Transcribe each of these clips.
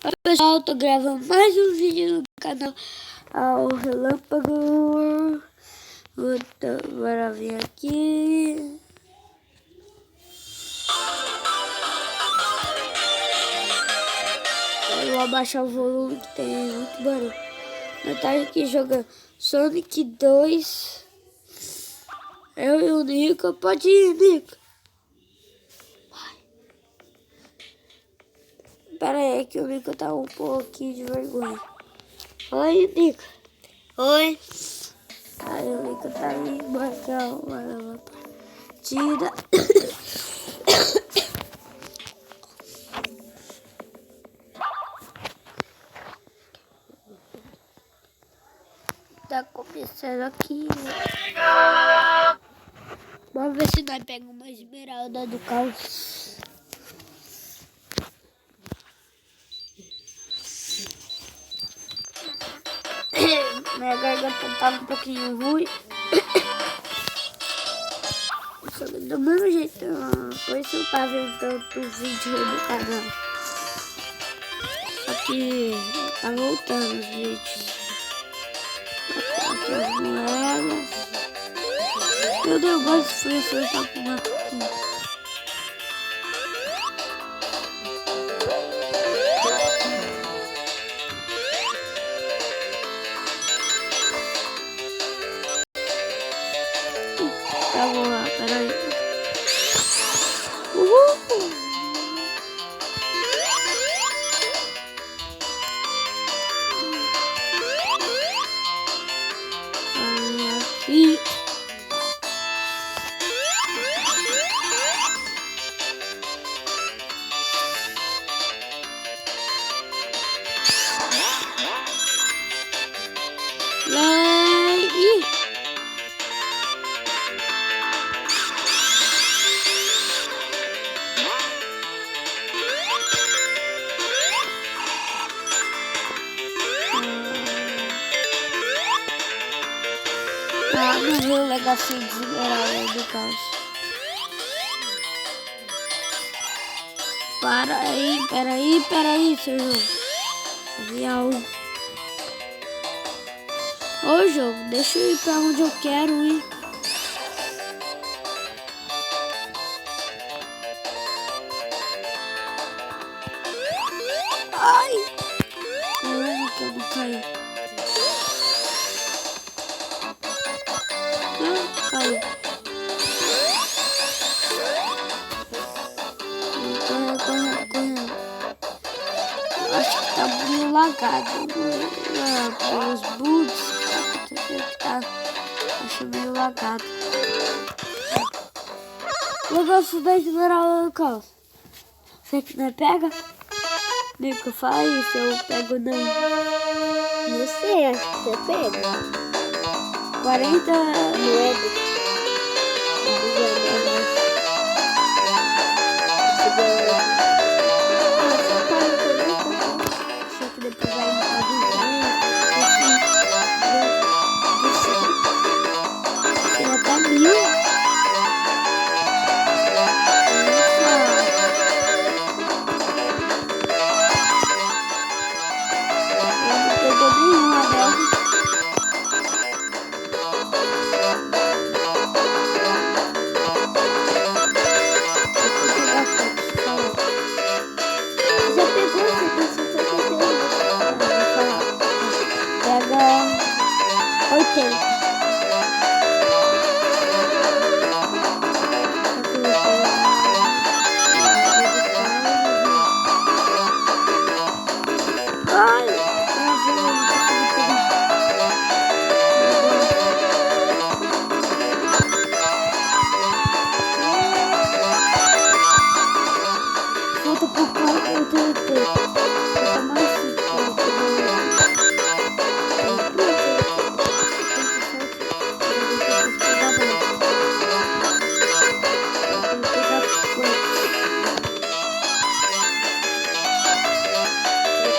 Oi pessoal, tô gravando mais um vídeo no canal ao Relâmpago. Bora vir aqui. Eu vou abaixar o volume que tem muito barulho. Nós tá aqui jogando Sonic 2. Eu e o Nico. Pode ir, Nico. Pera aí que o Nico tá um pouquinho de vergonha. Oi, Nico. Oi. Aí o Nico tá aí, marcar uma partida. Tá começando aqui. Vamos ver se nós pegamos uma esmeralda do caos. Minha garganta tá um pouquinho ruim. Só que do mesmo jeito, por isso eu tava vendo tanto vídeo no canal. Só que tá voltando os vídeos. Aqui as moedas. Meu negócio foi acertar com uma pouquinho. Tá bom lá, peraí. Uhul! Aqui. Não viu o legacy de esmeralda do caos. Peraí, seu jogo. Avião. Ô jogo, deixa eu ir pra onde eu quero ir. Ai! Caramba, que eu não caí. Caiu. Correndo. Acho que tá meio lagado. Pelos bugs. Acho meio lagado. Eu gosto da esmeralda do caos. Você que não pega? Nico, faz se eu pego não. Não sei, acho que você pega. 40 moedas. Só que depois vai me tem até 1000.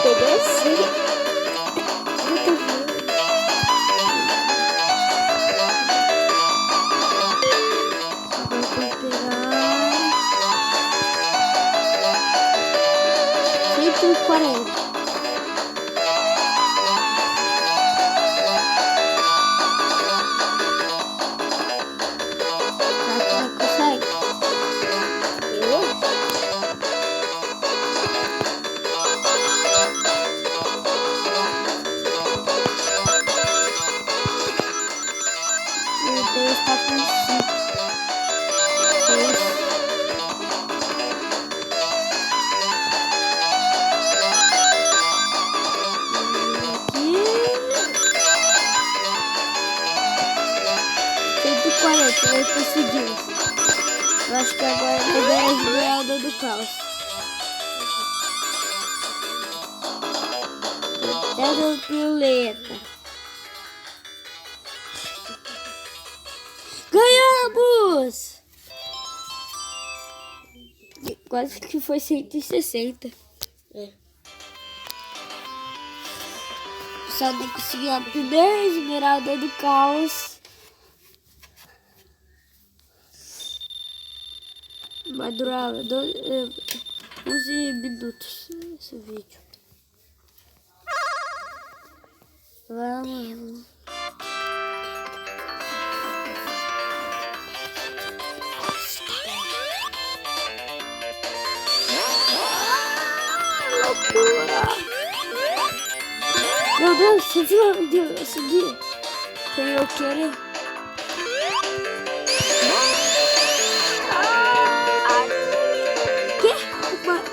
Pegar 140. Eu acho que agora eu vou ganhar a Esmeralda do Caos. Pedra Violeta. Ganhamos! Quase que foi 160. Só nem consegui a primeira Esmeralda do Caos. Vai durar 11 minutos esse vídeo. Vamos. Loucura! Meu Deus, você viu? Eu subi. Sem eu querer.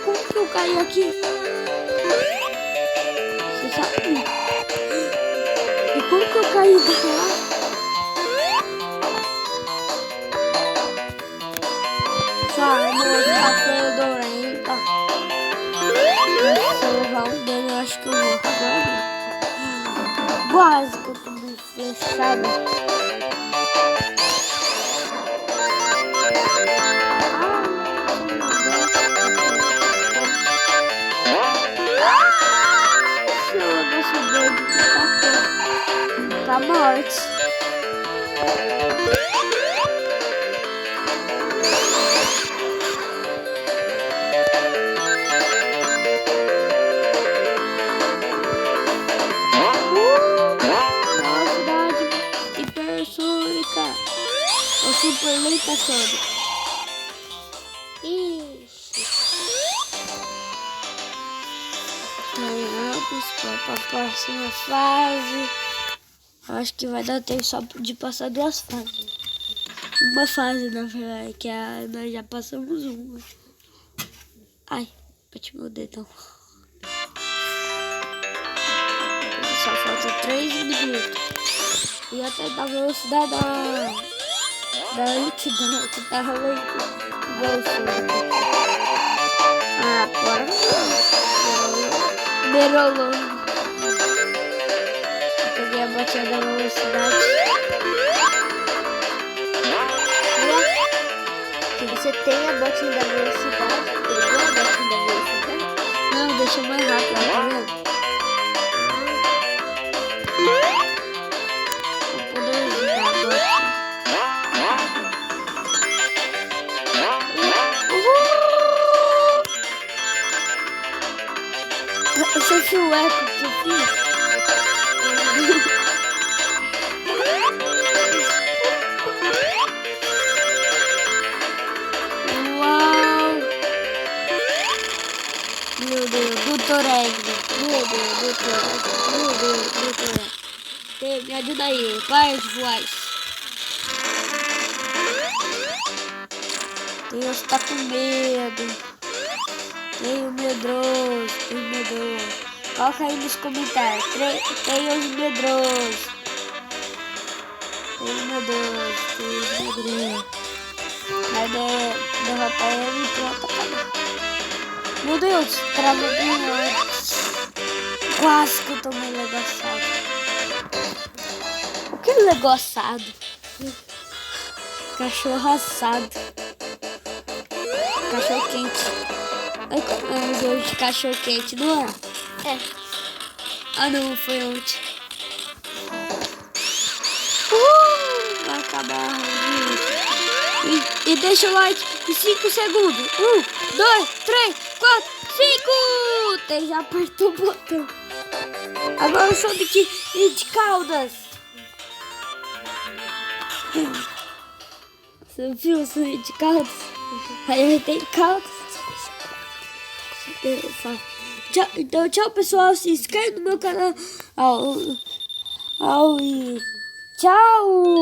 Como que eu caí aqui? Você sabe? E como que eu caí daqui lá? Só vou ficar fedorenta. Se eu levar um dele, eu acho que eu vou agora. Básico, tudo fechado. Tá morte. Velocidade hipersônica. Ou super lenta sônica. Ixi. Ganhamos para a próxima fase. Acho que vai dar tempo só de passar 2 fases. Uma fase, na verdade, que nós já passamos uma. Ai, bati meu dedão. Só falta 3 minutos. E até da velocidade da lentidão, que tá lento. Agora Merolou. Peguei a botinha da velocidade. Que você tem a botinha da velocidade. Pegou a botinha da velocidade? Não, deixa mais rápido, tá vendo? Vou poder usar a botinha. Esse foi o eco que eu fiz. Uau! Meu Deus, Doutor Egg. Meu Deus, Doutor Egg. Meu Deus, Doutor Egg. Me ajuda aí, para de voar. Deus tá com medo. Tenho medroso, tenho medroso. Coloca aí nos comentários. Tenho os medrosos. Tenho medroso, tenho os medrosos. Vai derrotar ele e pronto, acabou. Meu Deus, travou bem antes. Quase que eu tomei legoçado. O que é legoçado? Cachorro assado. Cachorro quente. Ai, comemos hoje de cachorro quente, não é? É. Ah, não, foi ontem. Vai acabar o vídeo. E deixa o like em 5 segundos. 1, 2, 3, 4, 5. Até já apertou o botão. Agora o Sonic de Caldas. Você viu o Sonic de Caldas? Aí eu tenho Caldas. Tchau, então, tchau, pessoal. Se inscreve no meu canal. Tchau.